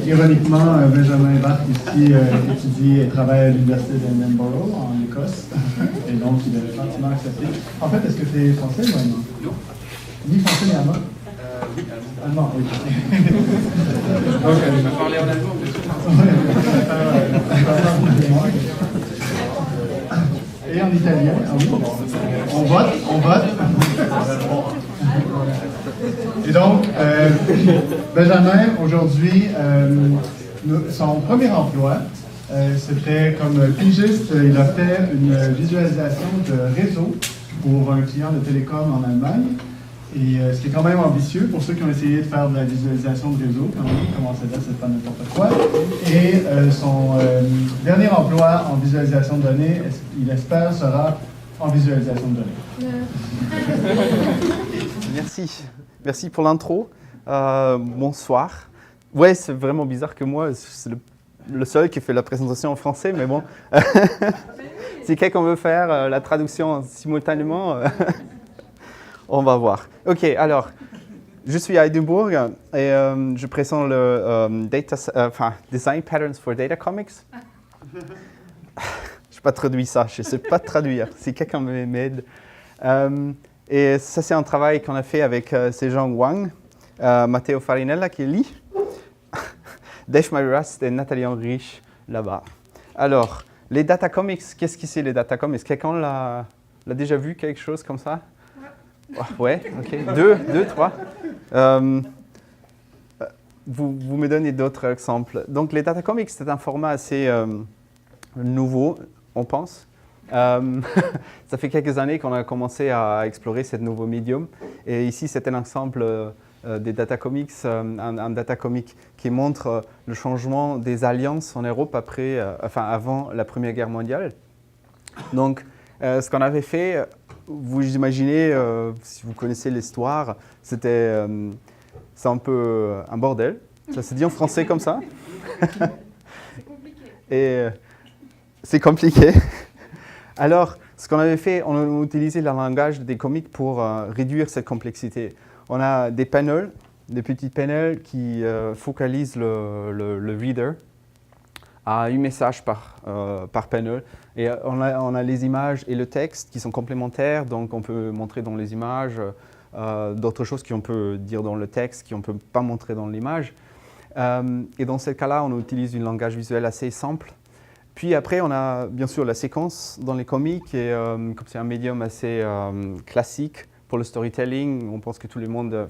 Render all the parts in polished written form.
Ironiquement, Benjamin Bart ici étudie et travaille à l'université d'Edinburgh en Écosse, et donc il est gentiment accepté. En fait, est-ce que tu es français ou allemand? Non. Ni français ni allemand? Oui, allemand. Allemand, oui. Donc, tu m'as parlé en allemand, bien sûr. Et en italien, ah oui. On vote. Et donc, Benjamin, aujourd'hui, son premier emploi, c'était comme pigiste. Il a fait une visualisation de réseau pour un client de télécom en Allemagne. Et ce qui est quand même ambitieux pour ceux qui ont essayé de faire de la visualisation de réseau, quand même, comment ça dire, c'est pas n'importe quoi. Et son dernier emploi en visualisation de données, il espère, sera en visualisation de données. Merci pour l'intro. Bonsoir. Ouais, c'est vraiment bizarre que moi, c'est le seul qui fait la présentation en français, mais bon. Si quelqu'un veut faire la traduction simultanément, on va voir. Ok, alors, je suis à Édimbourg et je présente le Design Patterns for Data Comics. Je n'ai pas traduit ça, je ne sais pas traduire, si quelqu'un m'aide. Et ça, c'est un travail qu'on a fait avec Sejong Wang, Matteo Farinella qui est là, Dave Marirast et Nathalie Henrich là-bas. Alors, les data comics, qu'est-ce que c'est les data comics? Quelqu'un l'a déjà vu, quelque chose comme ça? Ouais, ok. Deux, trois. Vous me donnez d'autres exemples. Donc, les data comics, c'est un format assez nouveau, on pense. Ça fait quelques années qu'on a commencé à explorer ce nouveau médium. Et ici, c'est un ensemble des data comics, un data comic qui montre le changement des alliances en Europe avant la Première Guerre mondiale. Donc, ce qu'on avait fait, vous imaginez, si vous connaissez l'histoire, c'est un peu un bordel. Ça se dit en français comme ça. C'est compliqué. Et c'est compliqué. Alors, ce qu'on avait fait, on a utilisé le langage des comics pour réduire cette complexité. On a des panels, des petits panels qui focalisent le reader à un message par panel. Et on a les images et le texte qui sont complémentaires, donc on peut montrer dans les images d'autres choses qu'on peut dire dans le texte, qu'on ne peut pas montrer dans l'image. Et dans ce cas-là, on utilise un langage visuel assez simple. Puis après, on a bien sûr la séquence dans les comics, et comme c'est un médium assez classique pour le storytelling, on pense que tout le monde,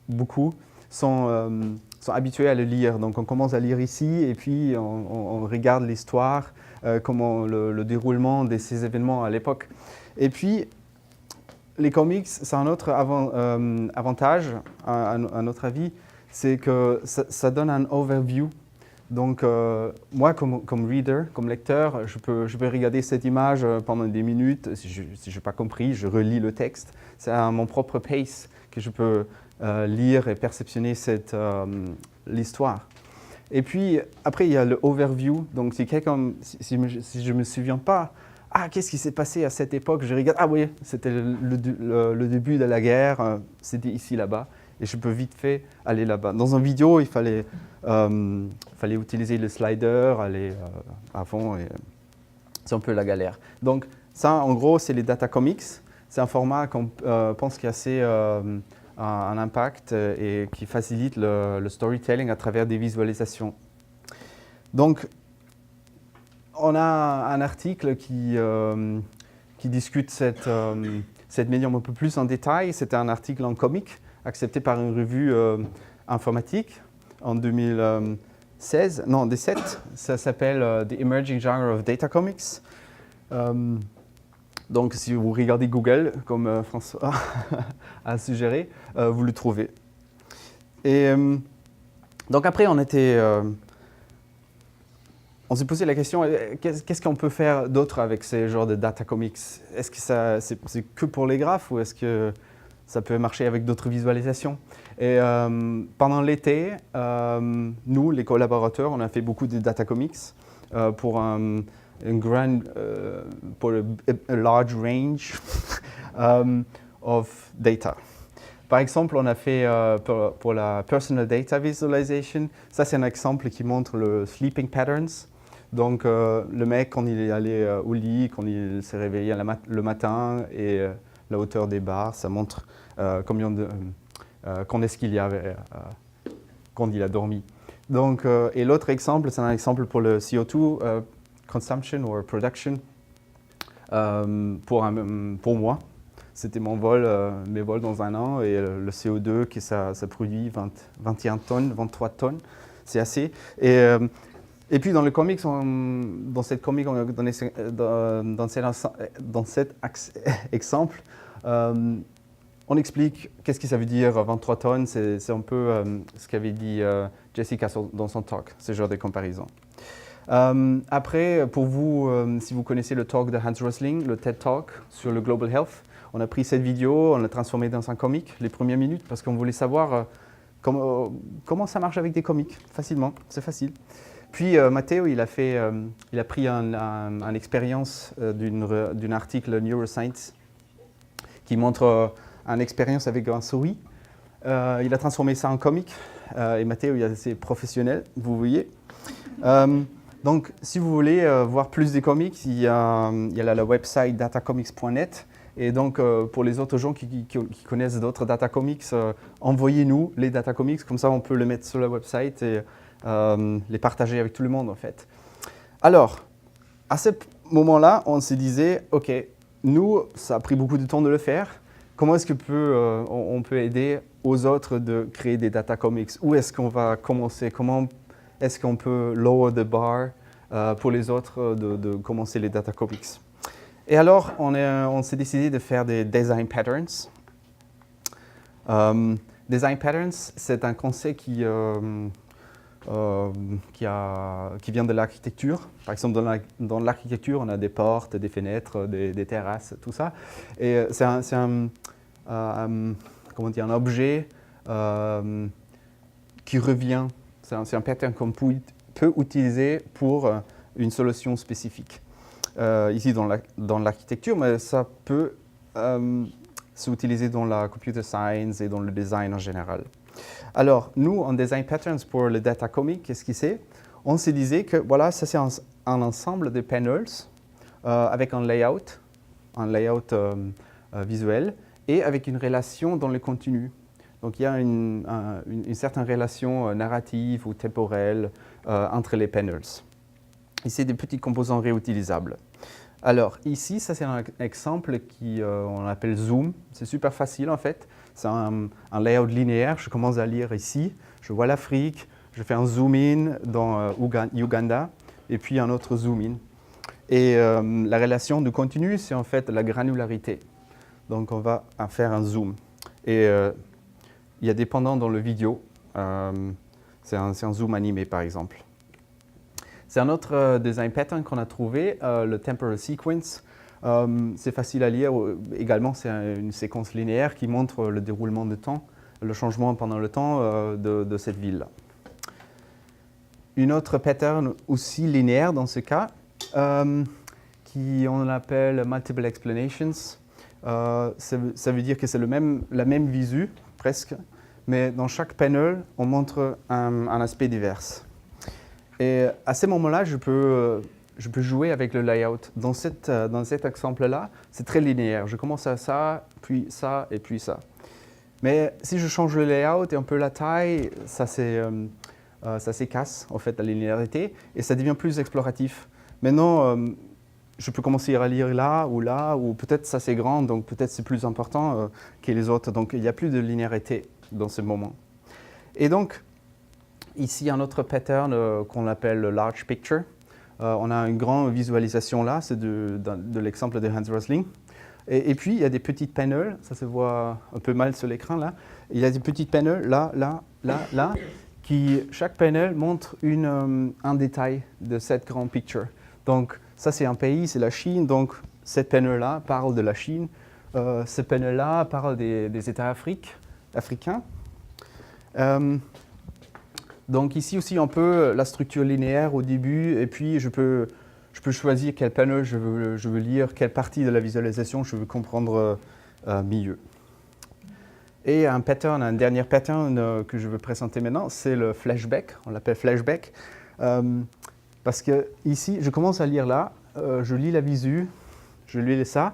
beaucoup, sont habitués à le lire. Donc on commence à lire ici, et puis on regarde l'histoire, comment le déroulement de ces événements à l'époque. Et puis, les comics, c'est un autre avantage, à notre avis, c'est que ça donne un overview. Donc, moi, comme reader, comme lecteur, je peux regarder cette image pendant des minutes. Si je n'ai pas compris, je relis le texte. C'est à mon propre pace que je peux lire et perceptionner l'histoire. Et puis, après, il y a le overview. Donc, si je ne me souviens pas, qu'est-ce qui s'est passé à cette époque? Je regarde, oui, c'était le début de la guerre, c'était ici, là-bas. Et je peux vite fait aller là-bas. Dans une vidéo, il fallait utiliser le slider, aller avant, et c'est un peu la galère. Donc ça, en gros, c'est les data comics. C'est un format qu'on pense qui a assez un impact et qui facilite le storytelling à travers des visualisations. Donc, on a un article qui discute cette médium un peu plus en détail. C'était un article en comic, accepté par une revue informatique en 2017. Ça s'appelle The Emerging Genre of Data Comics. Donc, si vous regardez Google, comme François a suggéré, vous le trouvez. Et donc après, on s'est posé la question, qu'est-ce qu'on peut faire d'autre avec ces genres de data comics? Est-ce que c'est que pour les graphes ou est-ce que ça peut marcher avec d'autres visualisations? Et pendant l'été, nous, les collaborateurs, on a fait beaucoup de data comics pour a large range of data. Par exemple, on a fait pour la Personal Data Visualization, ça c'est un exemple qui montre le sleeping patterns. Donc le mec, quand il est allé au lit, quand il s'est réveillé le matin et la hauteur des barres, ça montre quand est-ce qu'il y avait quand il a dormi. Donc, et l'autre exemple, c'est un exemple pour le CO2 consumption ou production. Pour moi, c'était mes vols dans un an et le CO2 que ça produit 21 tonnes, 23 tonnes, c'est assez. Et puis dans le comics, dans cet exemple, on explique qu'est-ce que ça veut dire 23 tonnes, c'est un peu ce qu'avait dit Jessica dans son talk, ce genre de comparaison. Après, pour vous, si vous connaissez le talk de Hans Rosling, le TED Talk sur le Global Health, on a pris cette vidéo, on l'a transformée dans un comic, les premières minutes, parce qu'on voulait savoir comment ça marche avec des comics, facilement, c'est facile. Puis Matteo, il a pris une expérience d'un article Neuroscience qui montre une expérience avec un souris. Il a transformé ça en comic, et Matteo, c'est professionnel, vous voyez. Donc, si vous voulez voir plus des comics, il y a le website datacomics.net. Et donc, pour les autres gens qui connaissent d'autres datacomics, envoyez-nous les datacomics, comme ça on peut les mettre sur le website et les partager avec tout le monde en fait. Alors, à ce moment-là, on se disait, ok, nous, ça a pris beaucoup de temps de le faire. Comment est-ce qu'on peut aider aux autres de créer des datacomics? Où est-ce qu'on va commencer? Comment est-ce qu'on peut lower the bar pour les autres de commencer les datacomics? Et alors, on s'est décidé de faire des design patterns. Design patterns, c'est un concept qui vient de l'architecture. Par exemple, dans l'architecture, on a des portes, des fenêtres, des terrasses, tout ça. Et c'est un objet qui revient. C'est un pattern qu'on peut utiliser pour une solution spécifique. Ici dans l'architecture, mais ça peut s'utiliser dans la computer science et dans le design en général. Alors, nous, en design patterns pour le data comic, qu'est-ce que c'est? On se disait que voilà, ça c'est un ensemble de panels avec un layout visuel et avec une relation dans le contenu. Donc il y a une certaine relation narrative ou temporelle entre les panels. Et c'est des petits composants réutilisables. Alors ici, ça c'est un exemple qu'on appelle Zoom. C'est super facile en fait. C'est un layout linéaire. Je commence à lire ici. Je vois l'Afrique. Je fais un zoom in dans Uganda et puis un autre zoom in. Et la relation de contenu, c'est en fait la granularité. Donc on va faire un zoom. Et il y a des pendants dans le vidéo. C'est un zoom animé par exemple. C'est un autre design pattern qu'on a trouvé, le temporal sequence. C'est facile à lire. Également, c'est une séquence linéaire qui montre le déroulement de temps, le changement pendant le temps de cette ville-là. Une autre pattern aussi linéaire dans ce cas, on appelle multiple explanations. Ça veut dire que c'est la même visu, presque, mais dans chaque panel, on montre un aspect divers. Et à ce moment-là, je peux jouer avec le layout. Dans cet exemple-là, c'est très linéaire. Je commence à ça, puis ça, et puis ça. Mais si je change le layout et un peu la taille, ça s'écasse, en fait, la linéarité, et ça devient plus exploratif. Maintenant, je peux commencer à lire là, ou peut-être ça c'est grand, donc peut-être c'est plus important que les autres. Donc il n'y a plus de linéarité dans ce moment. Et donc, ici, un autre pattern qu'on appelle le large picture. On a une grande visualisation là, c'est de l'exemple de Hans Rosling. Et puis, il y a des petites panels, ça se voit un peu mal sur l'écran là. Il y a des petites panels là, chaque panel montre un détail de cette grande picture. Donc, ça c'est un pays, c'est la Chine, donc cette panel-là parle de la Chine. Cette panel-là parle des États africains. Donc ici aussi un peu la structure linéaire au début, et puis je peux choisir quel panel je veux lire, quelle partie de la visualisation je veux comprendre mieux. Et un dernier pattern que je veux présenter maintenant, c'est le flashback. On l'appelle flashback. Parce que ici, je commence à lire là, je lis la visu, je lis ça.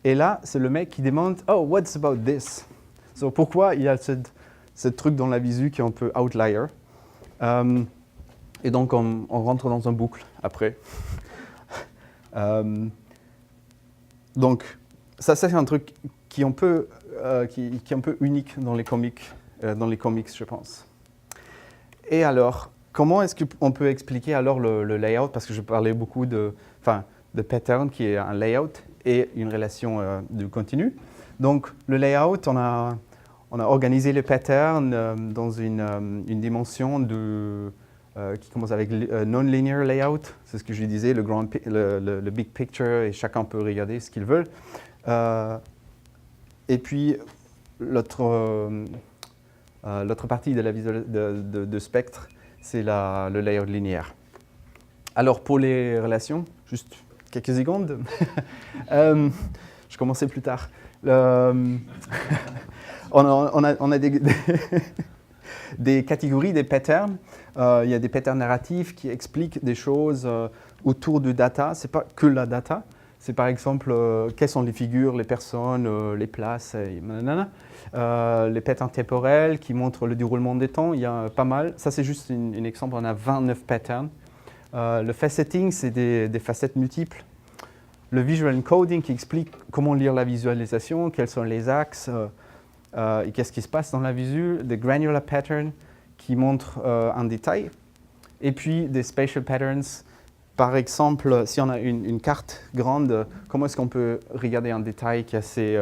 Et là, c'est le mec qui demande « Oh, what's about this ?» So, pourquoi il y a ce truc dans la visu qui est un peu outlier. Et donc, on rentre dans un boucle après. Donc, ça c'est un truc qui est un peu unique dans les comics, je pense. Et alors, comment est-ce qu'on peut expliquer alors le layout? Parce que je parlais beaucoup de pattern qui est un layout et une relation de continu. Donc, le layout, on a organisé les patterns dans une dimension qui commence avec non-linear layout. C'est ce que je disais, le big picture, et chacun peut regarder ce qu'il veut. Et puis, l'autre partie de la de spectre, c'est le layout linéaire. Alors, pour les relations, juste quelques secondes. Je commençais plus tard. On a des catégories, des patterns. Il y a des patterns narratifs qui expliquent des choses autour du data. Ce n'est pas que la data. C'est par exemple quelles sont les figures, les personnes, les places, les patterns temporels qui montrent le déroulement des temps. Il y a pas mal. Ça, c'est juste un exemple. On a 29 patterns. Le faceting, c'est des facettes multiples. Le visual encoding qui explique comment lire la visualisation, quels sont les axes et qu'est-ce qui se passe dans la visu. Des granular patterns qui montrent en détail. Et puis des spatial patterns. Par exemple, si on a une carte grande, comment est-ce qu'on peut regarder un détail qui est assez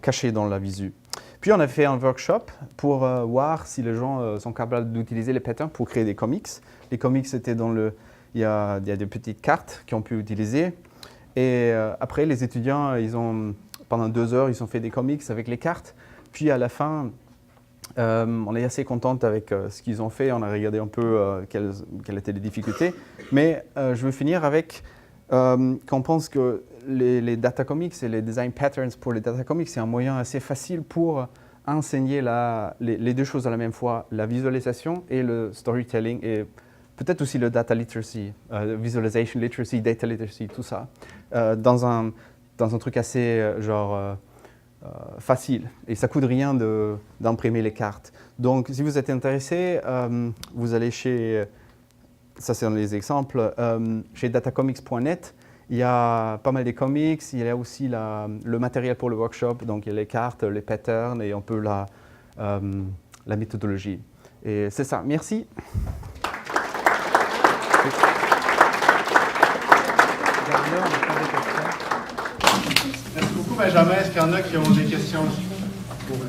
caché dans la visu. Puis on a fait un workshop pour voir si les gens sont capables d'utiliser les patterns pour créer des comics. Les comics, c'était il y a des petites cartes qu'on peut utiliser. Et après, les étudiants, pendant 2 heures, ils ont fait des comics avec les cartes. Puis à la fin, on est assez contente avec ce qu'ils ont fait. On a regardé un peu quelles étaient les difficultés. Mais je veux finir avec qu'on pense que les data comics et les design patterns pour les data comics, c'est un moyen assez facile pour enseigner les deux choses à la même fois, la visualisation et le storytelling, et peut-être aussi le data literacy, visualization literacy, data literacy, tout ça, dans un truc assez facile. Et ça ne coûte rien d'imprimer les cartes. Donc, si vous êtes intéressé, vous allez chez, ça c'est un des exemples, chez datacomics.net. Il y a pas mal de comics, il y a aussi le matériel pour le workshop, donc il y a les cartes, les patterns et un peu la méthodologie. Et c'est ça, merci. Merci beaucoup, Benjamin. Est-ce qu'il y en a qui ont des questions?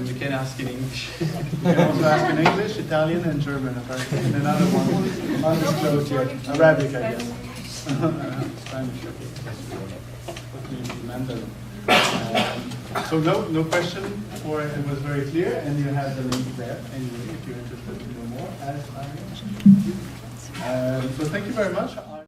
You can ask in English. You can also ask in English, Italian, and German, apparently. And another one, undisclosed yet. Arabic, I guess. Spanish, okay. Mandarin. So no question, or it was very clear, and you have the link there, anyway, if you're interested to know more, as I mentioned. So thank you very much.